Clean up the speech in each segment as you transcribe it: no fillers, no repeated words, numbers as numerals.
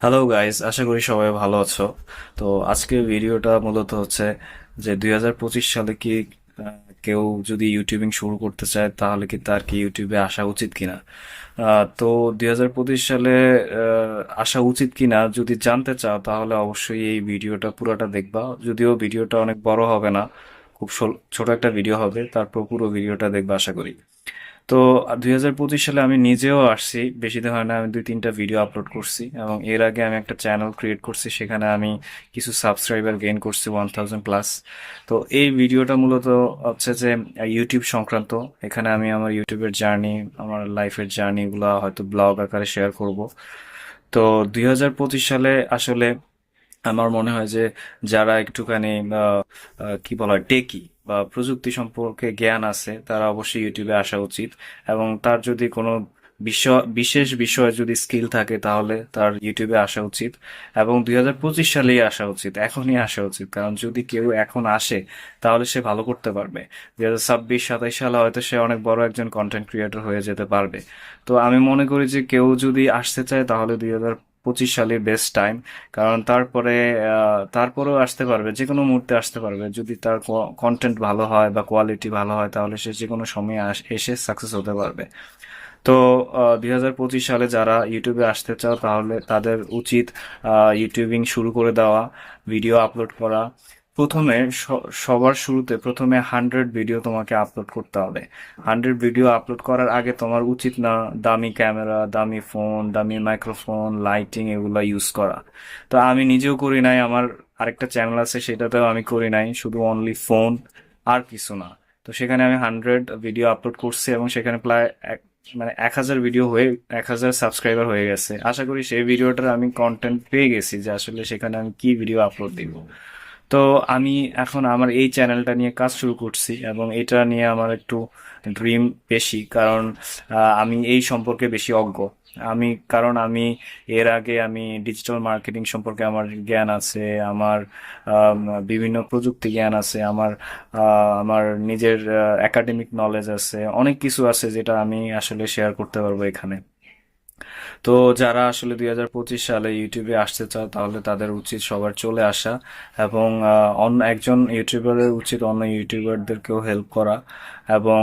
Hello guys, আশা করি সবাই ভালো আছো। তো আজকের ভিডিওটা মূলত হচ্ছে যে 2025 সালে কি কেউ যদি ইউটিউবিং শুরু করতে চায় তাহলে কি তার কি ইউটিউবে আসা উচিত কিনা। তো 2025 সালে আসা উচিত কিনা যদি জানতে চাও তাহলে অবশ্যই এই ভিডিওটা পুরোটা দেখবা। যদিও ভিডিওটা অনেক বড় হবে না, খুব ছোট একটা ভিডিও হবে, তারপর পুরো ভিডিওটা দেখবা আশা করি। তো 2025 সালে আমি নিজেও আসছি, বেশি দিন হয় না, আমি 2-3টা ভিডিও আপলোড করছি এবং এর আগে আমি একটা চ্যানেল ক্রিয়েট করছি, সেখানে আমি কিছু সাবস্ক্রাইবার গেইন করছি 1000+। তো এই ভিডিওটা মূলত হচ্ছে যে ইউটিউব সংক্রান্ত। এখানে আমি আমার ইউটিউবের জার্নি, আমার লাইফের জার্নি গুলা হয়তো ব্লগ আকারে শেয়ার করব। তো 2025 সালে আসলে আমার মনে হয় যে যারা একটুখানি কি বলা হয় টেকি বা প্রযুক্তি সম্পর্কে জ্ঞান আছে তারা অবশ্যই ইউটিউবে আসা উচিত। এবং তার যদি কোনো বিশেষ বিষয়ে যদি স্কিল থাকে তাহলে তার ইউটিউবে আসা উচিত। এবং 2025 সালেই আসা উচিত, এখনই আসা উচিত, কারণ যদি কেউ এখন আসে তাহলে সে ভালো করতে পারবে। 2026-27 সালে হয়তো সে অনেক বড় একজন কন্টেন্ট ক্রিয়েটর হয়ে যেতে পারবে। তো আমি মনে করি যে কেউ যদি আসতে চায় তাহলে 2025 সালের বেস্ট টাইম। কারণ তারপরেও আসতে পারবে, যে কোনো মুহূর্তে আসতে পারবে, যদি তার কন্টেন্ট ভালো হয় বা কোয়ালিটি ভালো হয় তাহলে সে যে কোনো সময় এসে সাকসেস হতে পারবে। তো 2025 সালে যারা ইউটিউবে আসতে চাও তাহলে তাদের উচিত ইউটিউবিং শুরু করে দেওয়া, ভিডিও আপলোড করা। প্রথমে সবার শুরুতে প্রথমে 100 ভিডিও তোমাকে আপলোড করতে হবে। 100 ভিডিও আপলোড করার আগে তোমার উচিত না দামি ক্যামেরা, দামি ফোন, দামি মাইক্রোফোন, লাইটিং এগুলা ইউজ করা। তো আমি নিজেও করি নাই, আমার আরেকটা চ্যানেল আছে সেটাতেও আমি করি নাই, শুধু অনলি ফোন আর কিছু না। তো সেখানে আমি 100 ভিডিও আপলোড করছি এবং সেখানে প্রায় মানে 1000 ভিডিও হয়ে 1000 সাবস্ক্রাইবার হয়ে গেছে। আশা করি সেই ভিডিওটার আমি কন্টেন্ট পেয়ে গেছি যে আসলে সেখানে আমি কি ভিডিও আপলোড দিব। তো আমি এখন আমার এই চ্যানেলটা নিয়ে কাজ শুরু করছি এবং এটা নিয়ে আমার একটু ড্রিম বেশি, কারণ আমি এই সম্পর্কে বেশি অজ্ঞ। কারণ আমি এর আগে আমি ডিজিটাল মার্কেটিং সম্পর্কে আমার জ্ঞান আছে, আমার আম, বিভিন্ন প্রযুক্তি জ্ঞান আছে, আমার নিজের একাডেমিক নলেজ আছে, অনেক কিছু আছে যেটা আমি আসলে শেয়ার করতে পারবো এখানে। তো যারা আসলে 2025 সালে ইউটিউবে আসতে চায় তাহলে তাদের উচিত সবার চলে আসা এবং অন্য একজন ইউটিউবারের উচিত অন্য ইউটিউবারদেরকেও হেল্প করা এবং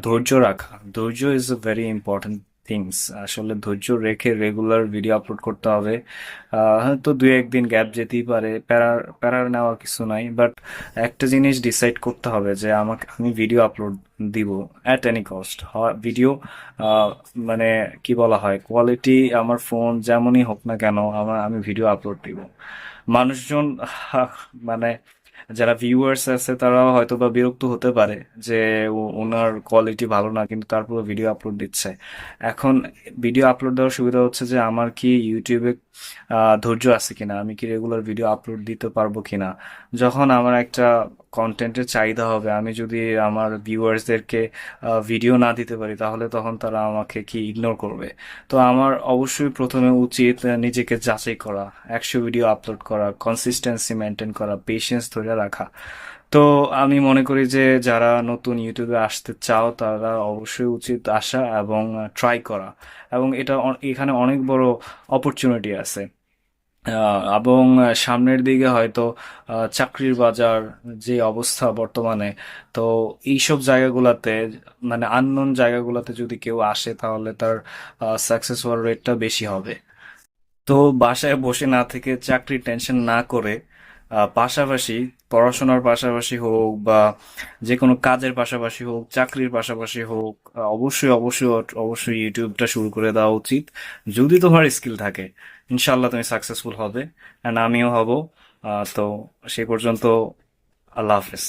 ধৈর্য রাখা। ধৈর্য is a very important things. আসলে ধৈর্য রেখে রেগুলার ভিডিও আপলোড করতে হবে। হয়তো 2-1 দিন গ্যাপ যেতেই পারে, প্যারার নেওয়ার কিছু নাই, বাট একটা জিনিস ডিসাইড করতে হবে যে আমি ভিডিও আপলোড দিব অ্যাট এনি কস্ট। ভিডিও মানে কি বলা হয়, কোয়ালিটি আমার ফোন যেমনই হোক না কেন আমি ভিডিও আপলোড দিব। মানুষজন আহ, মানে যারা ভিউয়ার্স আছে তারাও হয়তো বা বিরক্ত হতে পারে যে ওনার কোয়ালিটি ভালো না কিন্তু তারপরে ভিডিও আপলোড দিচ্ছে। এখন ভিডিও আপলোড দেওয়ার সুবিধা হচ্ছে যে আমার কি ইউটিউবে ধৈর্য আছে কিনা, আমি কি রেগুলার ভিডিও আপলোড দিতে পারবো কিনা। যখন আমার একটা কন্টেন্টের চাহিদা হবে, আমি যদি আমার ভিউয়ার্সদেরকে ভিডিও না দিতে পারি তাহলে তখন তারা আমাকে কি ইগনোর করবে। তো আমার অবশ্যই প্রথমে উচিত নিজেকে যাচাই করা, 100 ভিডিও আপলোড করা, কনসিস্টেন্সি মেনটেন করা, পেশেন্স ধরে রাখা। তো আমি মনে করি যে যারা নতুন ইউটিউবে আসতে চাও তারা অবশ্যই উচিত আসা এবং ট্রাই করা। এবং এখানে অনেক বড় অপরচুনিটি আছে। এবং সামনের দিকে হয়তো চাকরির বাজার যে অবস্থা বর্তমানে, তো এইসব জায়গাগুলোতে মানে আননোন জায়গাগুলোতে যদি কেউ আসে তাহলে তার সাকসেস হওয়ার রেটটা বেশি হবে। তো বাসায় বসে না থেকে চাকরির টেনশন না করে পাশাপাশি পড়াশোনার পাশাপাশি হোক বা যে কোনো কাজের পাশাপাশি হোক, চাকরির পাশাপাশি হোক, অবশ্যই অবশ্যই অবশ্যই ইউটিউবটা শুরু করে দেওয়া উচিত। যদি তোমার স্কিল থাকে ইনশাল্লাহ তুমি সাকসেসফুল হবে, অ্যান্ড আমিও হব। তো সেই পর্যন্ত আল্লাহ হাফেজ।